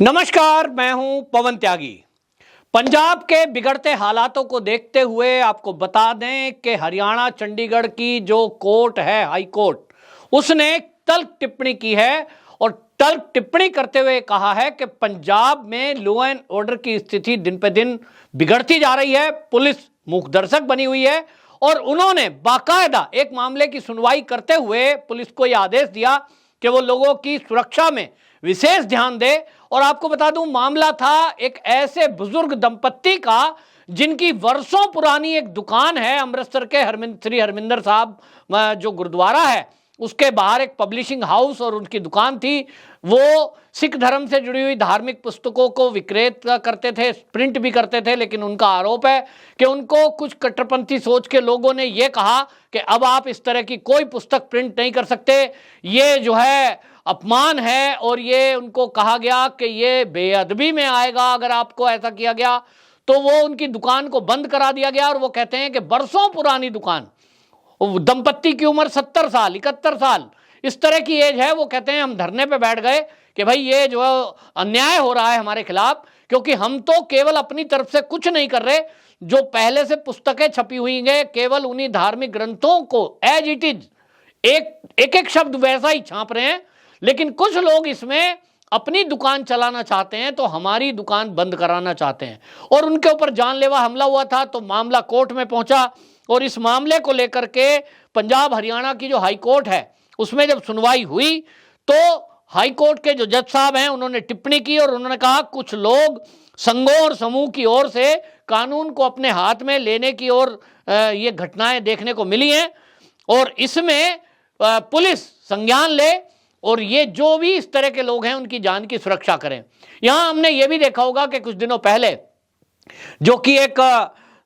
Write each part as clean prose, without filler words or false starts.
नमस्कार, मैं हूं पवन त्यागी। पंजाब के बिगड़ते हालातों को देखते हुए आपको बता दें कि हरियाणा चंडीगढ़ की जो कोर्ट है, हाई कोर्ट, उसने एक तल्ख टिप्पणी की है और तल्ख टिप्पणी करते हुए कहा है कि पंजाब में लॉ एंड ऑर्डर की स्थिति दिन पे दिन बिगड़ती जा रही है, पुलिस मूकदर्शक बनी हुई है। और उन्होंने बाकायदा एक मामले की सुनवाई करते हुए पुलिस को यह आदेश दिया कि वो लोगों की सुरक्षा में विशेष ध्यान दे। और आपको बता दूं, मामला था एक ऐसे बुजुर्ग दंपत्ति का जिनकी वर्षों पुरानी एक दुकान है अमृतसर के श्री हरमिंदर साहब जो गुरुद्वारा है उसके बाहर एक पब्लिशिंग हाउस और उनकी दुकान थी। वो सिख धर्म से जुड़ी हुई धार्मिक पुस्तकों को विक्रेत करते थे, प्रिंट भी करते थे, लेकिन उनका आरोप है कि उनको कुछ कट्टरपंथी सोच के लोगों ने ये कहा कि अब आप इस तरह की कोई पुस्तक प्रिंट नहीं कर सकते, ये जो है अपमान है। और ये उनको कहा गया कि ये बेअदबी में आएगा अगर आपको ऐसा किया गया, तो वो उनकी दुकान को बंद करा दिया गया। और वो कहते हैं कि बरसों पुरानी दुकान, दंपत्ति की उम्र 70 साल 71 साल इस तरह की एज है। वो कहते हैं हम धरने पे बैठ गए कि भाई ये जो अन्याय हो रहा है हमारे खिलाफ, क्योंकि हम तो केवल अपनी तरफ से कुछ नहीं कर रहे, जो पहले से पुस्तकें छपी हुई हैं केवल उन्हीं धार्मिक ग्रंथों को एज इट इज एक एक शब्द वैसा ही छाप रहे हैं। लेकिन कुछ लोग इसमें अपनी दुकान चलाना चाहते हैं, तो हमारी दुकान बंद कराना चाहते हैं। और उनके ऊपर जानलेवा हमला हुआ था, तो मामला कोर्ट में पहुंचा। और इस मामले को लेकर के पंजाब हरियाणा की जो हाई कोर्ट है उसमें जब सुनवाई हुई, तो हाई कोर्ट के जो जज साहब हैं उन्होंने टिप्पणी की और उन्होंने कहा कुछ लोग संघों और समूह की ओर से कानून को अपने हाथ में लेने की ओर ये घटनाएं देखने को मिली हैं और इसमें पुलिस संज्ञान ले और ये जो भी इस तरह के लोग हैं उनकी जान की सुरक्षा करें। यहां हमने ये भी देखा होगा कि कुछ दिनों पहले जो कि एक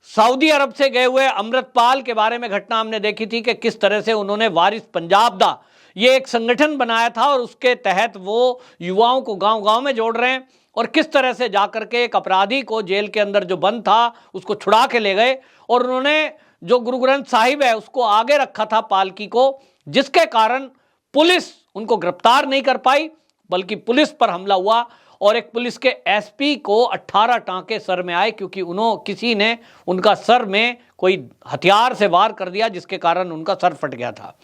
सऊदी अरब से गए हुए अमृतपाल के बारे में घटना हमने देखी थी कि किस तरह से उन्होंने वारिस पंजाब दा ये एक संगठन बनाया था और उसके तहत वो युवाओं को गांव-गांव में जोड़ रहे हैं और किस तरह से जाकर के एक अपराधी को जेल के अंदर जो बंद था उसको छुड़ा के ले गए और उन्होंने जो गुरु ग्रंथ साहिब है उसको आगे रखा था पालकी को, जिसके कारण पुलिस उनको गिरफ्तार नहीं कर पाई, बल्कि पुलिस पर हमला हुआ और एक पुलिस के एसपी को 18 टांके सर में आए क्योंकि किसी ने उनका सर में कोई हथियार से वार कर दिया, जिसके कारण उनका सर फट गया था।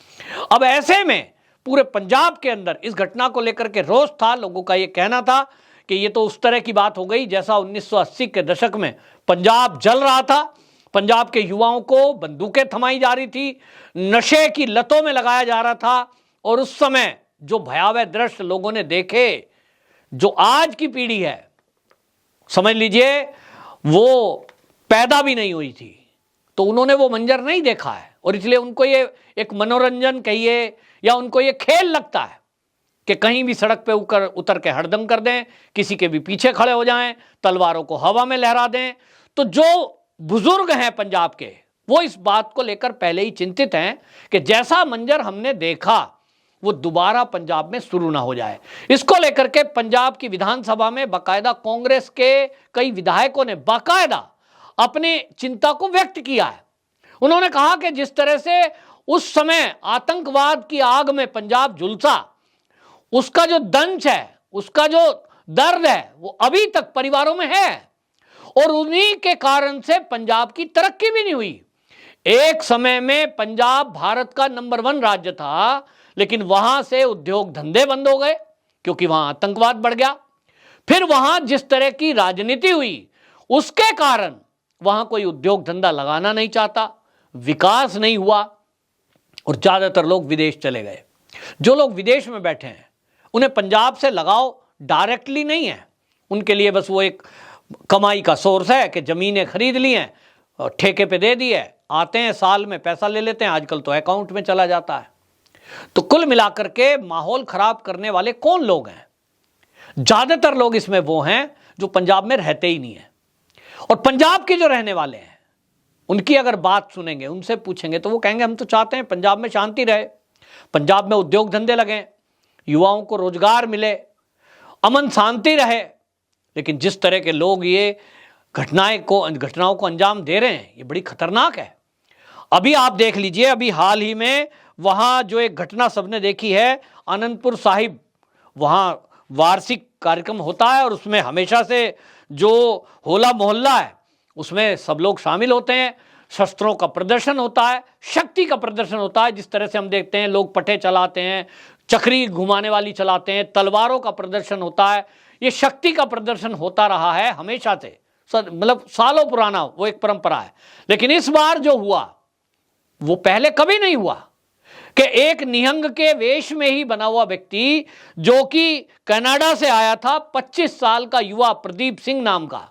अब ऐसे में पूरे पंजाब के अंदर इस घटना को लेकर के रोष था। लोगों का ये कहना था कि ये तो उस तरह की बात हो गई जैसा 1980 के दशक में पंजाब जल रहा था, पंजाब के युवाओं को बंदूकें थमाई जा रही थी, नशे की लतों में लगाया जा रहा था। और उस समय जो भयावह दृश्य लोगों ने देखे, जो आज की पीढ़ी है समझ लीजिए वो पैदा भी नहीं हुई थी, तो उन्होंने वो मंजर नहीं देखा है और इसलिए उनको ये एक मनोरंजन कहिए या उनको ये खेल लगता है कि कहीं भी सड़क पे उतर के हड़दंग कर दें, किसी के भी पीछे खड़े हो जाएं, तलवारों को हवा में लहरा दें। तो जो बुजुर्ग हैं पंजाब के, वो इस बात को लेकर पहले ही चिंतित हैं कि जैसा मंजर हमने देखा वो दोबारा पंजाब में शुरू ना हो जाए। इसको लेकर के पंजाब की विधानसभा में बाकायदा कांग्रेस के कई विधायकों ने बाकायदा अपनी चिंता को व्यक्त किया है। उन्होंने कहा कि जिस तरह से उस समय आतंकवाद की आग में पंजाब झुलसा, उसका जो दंश है, उसका जो दर्द है, वो अभी तक परिवारों में है और उन्हीं के कारण से पंजाब की तरक्की भी नहीं हुई। एक समय में पंजाब भारत का नंबर 1 राज्य था, लेकिन वहां से उद्योग धंधे बंद हो गए क्योंकि वहां आतंकवाद बढ़ गया। फिर वहां जिस तरह की राजनीति हुई उसके कारण वहां कोई उद्योग धंधा लगाना नहीं चाहता, विकास नहीं हुआ और ज्यादातर लोग विदेश चले गए। जो लोग विदेश में बैठे हैं उन्हें पंजाब से लगाव डायरेक्टली नहीं है, उनके लिए बस वो एक कमाई का सोर्स है कि जमीनें खरीद ली हैं और ठेके पे दे दी है, आते हैं साल में पैसा ले लेते हैं, आजकल तो अकाउंट में चला जाता है। तो कुल मिलाकर के माहौल खराब करने वाले कौन लोग हैं? ज्यादातर लोग इसमें वो हैं जो पंजाब में रहते ही नहीं है। और पंजाब के जो रहने वाले हैं उनकी अगर बात सुनेंगे, उनसे पूछेंगे, तो वो कहेंगे हम तो चाहते हैं पंजाब में शांति रहे, पंजाब में उद्योग धंधे लगें, युवाओं को रोजगार मिले, अमन शांति रहे। लेकिन जिस तरह के लोग ये घटनाओं को अंजाम दे रहे हैं, ये बड़ी खतरनाक है। अभी आप देख लीजिए, अभी हाल ही में वहां जो एक घटना सबने देखी है, आनंदपुर साहिब, वहां वार्षिक कार्यक्रम होता है और उसमें हमेशा से जो होला मोहल्ला है उसमें सब लोग शामिल होते हैं। शस्त्रों का प्रदर्शन होता है, शक्ति का प्रदर्शन होता है। जिस तरह से हम देखते हैं लोग पटे चलाते हैं, चक्री घुमाने वाली चलाते हैं, तलवारों का प्रदर्शन होता है। ये शक्ति का प्रदर्शन होता रहा है हमेशा से, मतलब सालों पुराना वो एक परंपरा है। लेकिन इस बार जो हुआ वो पहले कभी नहीं हुआ कि एक निहंग के वेश में ही बना हुआ व्यक्ति जो कि कनाडा से आया था, 25 साल का युवा प्रदीप सिंह नाम का,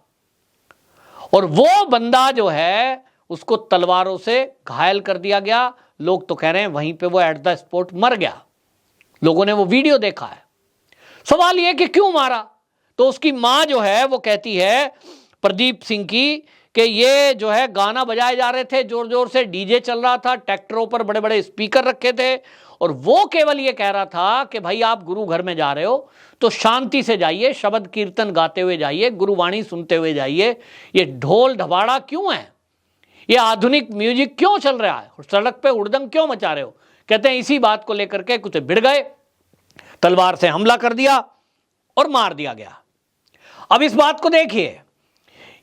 और वो बंदा जो है उसको तलवारों से घायल कर दिया गया। लोग तो कह रहे हैं वहीं पे वो एट द स्पॉट मर गया। लोगों ने वो वीडियो देखा है। सवाल ये कि क्यों मारा, तो उसकी मां जो है वो कहती है प्रदीप सिंह की कि ये जो है गाना बजाए जा रहे थे, जोर जोर से डीजे चल रहा था, ट्रैक्टरों पर बड़े बड़े स्पीकर रखे थे, और वो केवल ये कह रहा था कि भाई आप गुरु घर में जा रहे हो तो शांति से जाइए, शब्द कीर्तन गाते हुए जाइए, गुरुवाणी सुनते हुए जाइए। ये ढोल ढबाड़ा क्यों है, ये आधुनिक म्यूजिक क्यों चल रहा है, सड़क पे हुड़दंग क्यों मचा रहे हो। कहते हैं इसी बात को लेकर के कुछ भिड़ गए, तलवार से हमला कर दिया और मार दिया गया। अब इस बात को देखिए,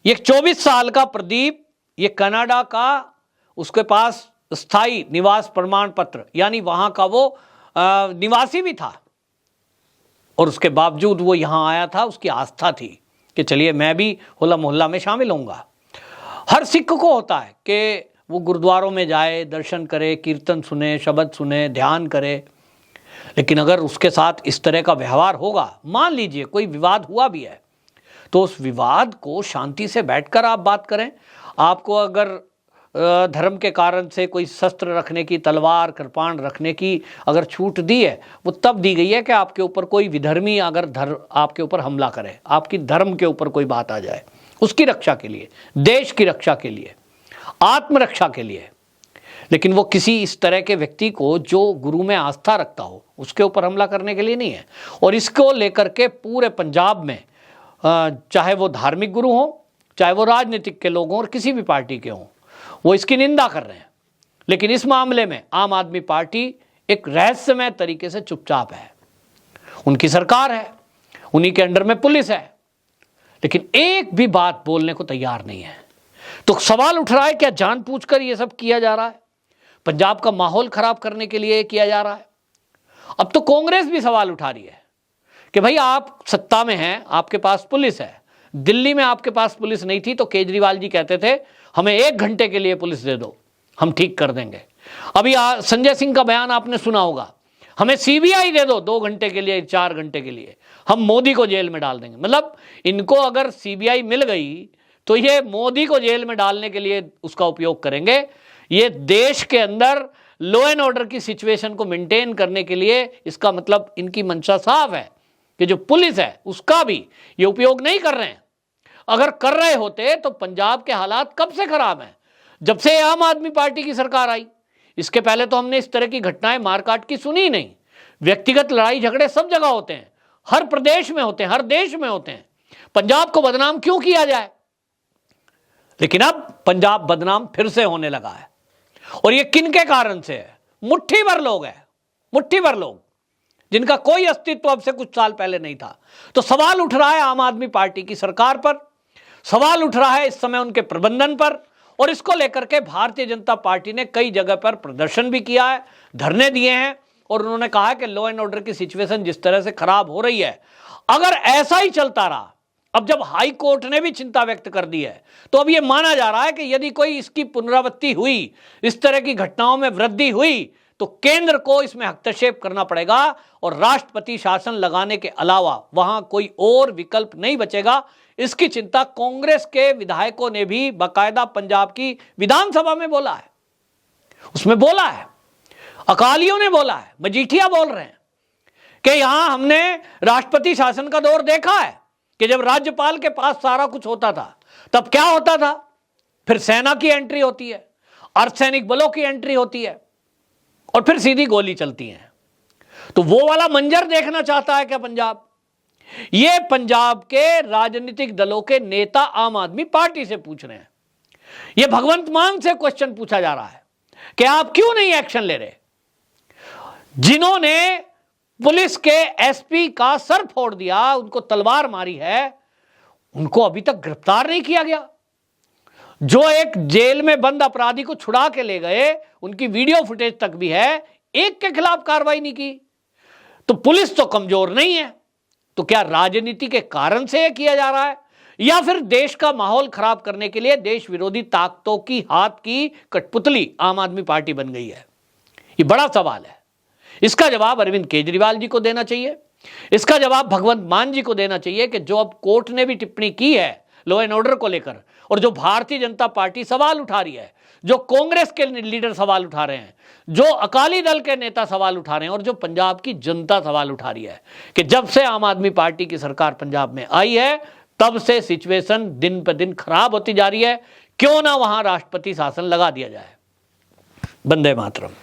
ये 24 साल का प्रदीप, ये कनाडा का, उसके पास स्थायी निवास प्रमाण पत्र यानी वहां का वो निवासी भी था, और उसके बावजूद वो यहां आया था। उसकी आस्था थी कि चलिए मैं भी होला मोहल्ला में शामिल होऊंगा। हर सिख को होता है कि वो गुरुद्वारों में जाए, दर्शन करे, कीर्तन सुने, शब्द सुने, ध्यान करे। लेकिन अगर उसके साथ इस तरह का व्यवहार होगा, मान लीजिए कोई विवाद हुआ भी है, तो उस विवाद को शांति से बैठकर आप बात करें। आपको अगर धर्म के कारण से कोई शस्त्र रखने की, तलवार कृपाण रखने की अगर छूट दी है, वो तब दी गई है कि आपके ऊपर कोई विधर्मी अगर आपके ऊपर हमला करे, आपकी धर्म के ऊपर कोई बात आ जाए, उसकी रक्षा के लिए, देश की रक्षा के लिए, आत्मरक्षा के लिए। लेकिन वो किसी इस तरह के व्यक्ति को जो गुरु में आस्था रखता हो उसके ऊपर हमला करने के लिए नहीं है। और इसको लेकर के पूरे पंजाब में चाहे वो धार्मिक गुरु हों, चाहे वो राजनीतिक के लोग हों और किसी भी पार्टी के हों, वो इसकी निंदा कर रहे हैं। लेकिन इस मामले में आम आदमी पार्टी एक रहस्यमय तरीके से चुपचाप है। उनकी सरकार है, उन्हीं के अंडर में पुलिस है, लेकिन एक भी बात बोलने को तैयार नहीं है। तो सवाल उठ रहा है क्या जानबूझकर ये सब किया जा रहा है, पंजाब का माहौल खराब करने के लिए किया जा रहा है। अब तो कांग्रेस भी सवाल उठा रही है कि भाई आप सत्ता में हैं, आपके पास पुलिस है। दिल्ली में आपके पास पुलिस नहीं थी तो केजरीवाल जी कहते थे हमें 1 घंटे के लिए पुलिस दे दो, हम ठीक कर देंगे। अभी संजय सिंह का बयान आपने सुना होगा, हमें सीबीआई दे दो 2 घंटे के लिए, 4 घंटे के लिए, हम मोदी को जेल में डाल देंगे। मतलब इनको अगर सीबीआई मिल गई तो ये मोदी को जेल में डालने के लिए उसका उपयोग करेंगे। ये देश के अंदर लॉ एंड ऑर्डर की सिचुएशन को मेंटेन करने के लिए, इसका मतलब इनकी मंशा साफ है कि जो पुलिस है उसका भी ये उपयोग नहीं कर रहे हैं। अगर कर रहे होते तो पंजाब के हालात कब से खराब हैं, जब से आम आदमी पार्टी की सरकार आई। इसके पहले तो हमने इस तरह की घटनाएं मारकाट की सुनी ही नहीं। व्यक्तिगत लड़ाई झगड़े सब जगह होते हैं, हर प्रदेश में होते हैं, हर देश में होते हैं। पंजाब को बदनाम क्यों किया जाए। लेकिन अब पंजाब बदनाम फिर से होने लगा है, और ये किन के कारण से है। मुट्ठी भर लोग हैं, मुट्ठी भर लोग जिनका कोई अस्तित्व अब से कुछ साल पहले नहीं था। तो सवाल उठ रहा है आम आदमी पार्टी की सरकार पर, सवाल उठ रहा है इस समय उनके प्रबंधन पर, और इसको लेकर के भारतीय जनता पार्टी ने कई जगह पर प्रदर्शन भी किया है, धरने दिए हैं, और उन्होंने कहा है कि लॉ एंड ऑर्डर की सिचुएशन जिस तरह से खराब हो रही है, अगर ऐसा ही चलता रहा, अब जब हाई कोर्ट ने भी चिंता व्यक्त कर दी है, तो अब यह माना जा रहा है कि यदि कोई इसकी पुनरावृत्ति हुई, इस तरह की घटनाओं में वृद्धि हुई, तो केंद्र को इसमें हस्तक्षेप करना पड़ेगा, और राष्ट्रपति शासन लगाने के अलावा वहां कोई और विकल्प नहीं बचेगा। इसकी चिंता कांग्रेस के विधायकों ने भी बाकायदा पंजाब की विधानसभा में बोला है, उसमें बोला है, अकालियों ने बोला है, मजीठिया बोल रहे हैं कि यहां हमने राष्ट्रपति शासन का दौर देखा है कि जब राज्यपाल के पास सारा कुछ होता था तब क्या होता था, फिर सेना की एंट्री होती है, अर्धसैनिक बलों की एंट्री होती है, और फिर सीधी गोली चलती है। तो वो वाला मंजर देखना चाहता है क्या पंजाब। ये पंजाब के राजनीतिक दलों के नेता आम आदमी पार्टी से पूछ रहे हैं। ये भगवंत मान से क्वेश्चन पूछा जा रहा है कि आप क्यों नहीं एक्शन ले रहे। जिन्होंने पुलिस के एसपी का सर फोड़ दिया, उनको तलवार मारी है, उनको अभी तक गिरफ्तार नहीं किया गया। जो एक जेल में बंद अपराधी को छुड़ा के ले गए, उनकी वीडियो फुटेज तक भी है, एक के खिलाफ कार्रवाई नहीं की। तो पुलिस तो कमजोर नहीं है, तो क्या राजनीति के कारण से यह किया जा रहा है, या फिर देश का माहौल खराब करने के लिए देश विरोधी ताकतों की हाथ की कठपुतली आम आदमी पार्टी बन गई है? ये बड़ा सवाल है। इसका जवाब अरविंद केजरीवाल जी को देना चाहिए, इसका जवाब भगवंत मान जी को देना चाहिए कि जो अब कोर्ट ने भी टिप्पणी की है लॉ एंड ऑर्डर को लेकर, और जो भारतीय जनता पार्टी सवाल उठा रही है, जो कांग्रेस के लीडर सवाल उठा रहे हैं, जो अकाली दल के नेता सवाल उठा रहे हैं, और जो पंजाब की जनता सवाल उठा रही है कि जब से आम आदमी पार्टी की सरकार पंजाब में आई है तब से सिचुएशन दिन पर दिन खराब होती जा रही है। क्यों ना वहां राष्ट्रपति शासन लगा दिया जाए। वंदे मातरम।